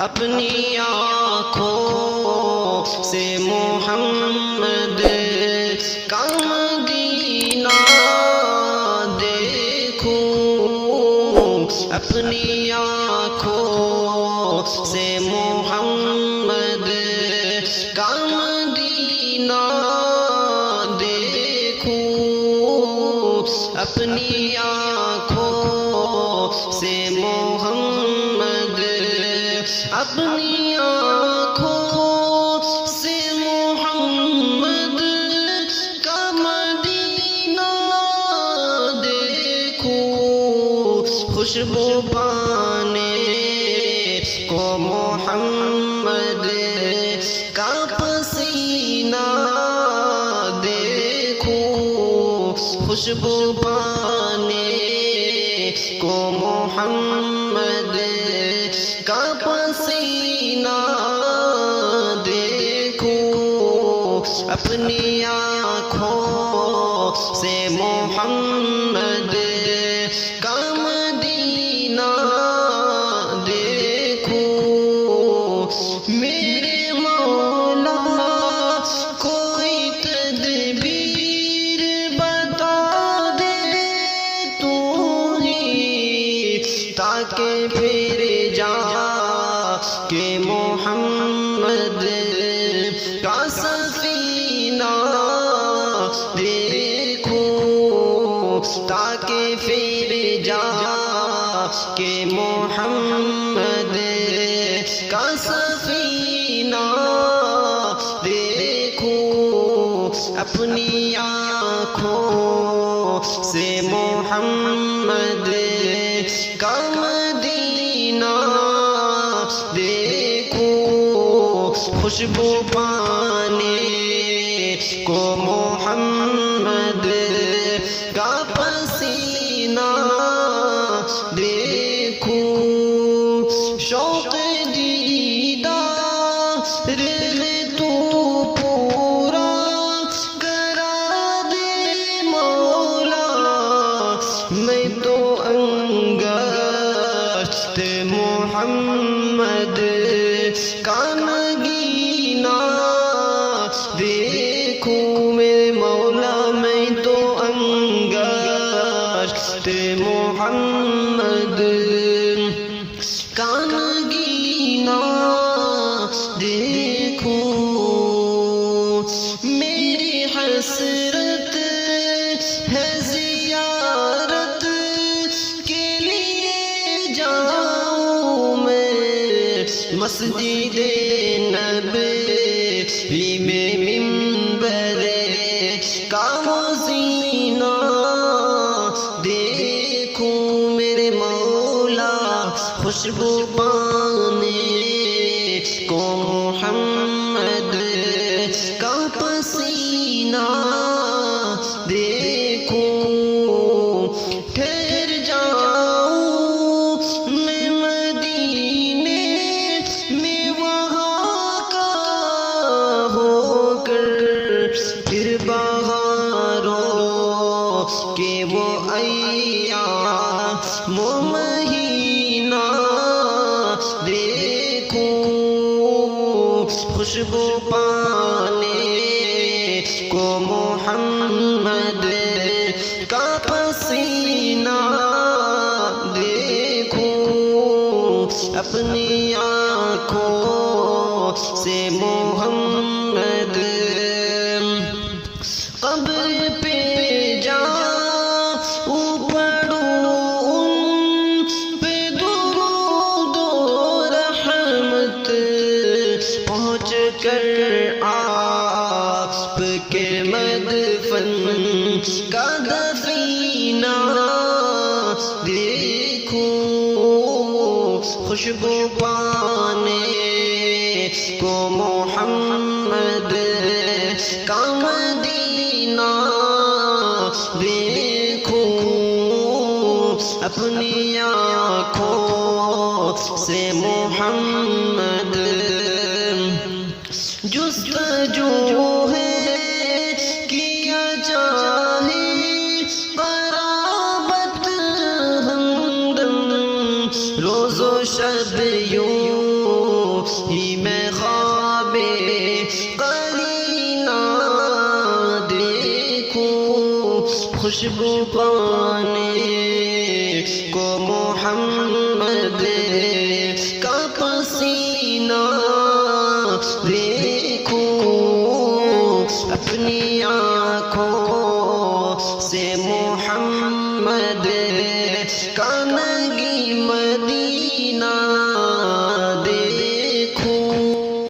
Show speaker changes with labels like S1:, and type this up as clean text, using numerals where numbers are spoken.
S1: اپنی آنکھوں سے محمد کا مدینہ دیکھوں، اپنی آنکھوں سے محمد کا مدینہ دیکھوں، اپنی آنکھوں سے محمد، اپنی آنکھوں سے محمد کا مدینہ دیکھوں، خوشبو پانے کو محمد کا پسینہ دیکھوں، خوشبو پانے کو محمد کا پسینہ دیکھوں، اپنی آنکھوں سے محمد کا مدینہ دیکھوں، میرے مولا کوئی تدبیر بتا دے تو ہی، تاکہ پھر جا کہ محمد کا سفینہ دیکھوں، تاکہ پھر جا کہ محمد کا سفینہ دیکھوں، اپنی آنکھوں سے محمد کا مدینہ دیکھوں، خوشبو پانے کو محمد کا پسینہ دیکھوں، شوق دیدار تو پورا کرا دے مولا، میں تو انگشت محمد کا نگینہ دیکھوں، میرے مولا میں تو انگشت محمد کا نگینہ دیکھوں، میری حسرت ہے زیارت کے لیے جاؤں میں، مسجد نبوی میں منبر کا زینہ دیکھوں، میرے مولا خوشبو پانے کو محمد کا پسینہ دیکھوں، ٹھہر جاؤں میں مدینے میں وہاں کا ہو کر، پھر بہاروں کے وہ ایام وہ مہینہ دیکھوں، خوشبو پانے کو محمد کا پسینہ دیکھوں، اپنی آنکھوں سے محمد، قبر پہ جا پڑھوں ان پہ درود و رحمت، پہنچ کر آپ کے مدفن کا دفینہ دیکھوں، خوشبو پانے کو محمد کا مدینہ دیکھوں، اپنی آنکھوں سے محمد، جستجو ہے کیا چاہے قرابت ہمدم، روز و شب یوں خوشبو پانے کو محمد کا پسینہ دیکھوں اپنی آنکھوں سے محمد کا نگینہ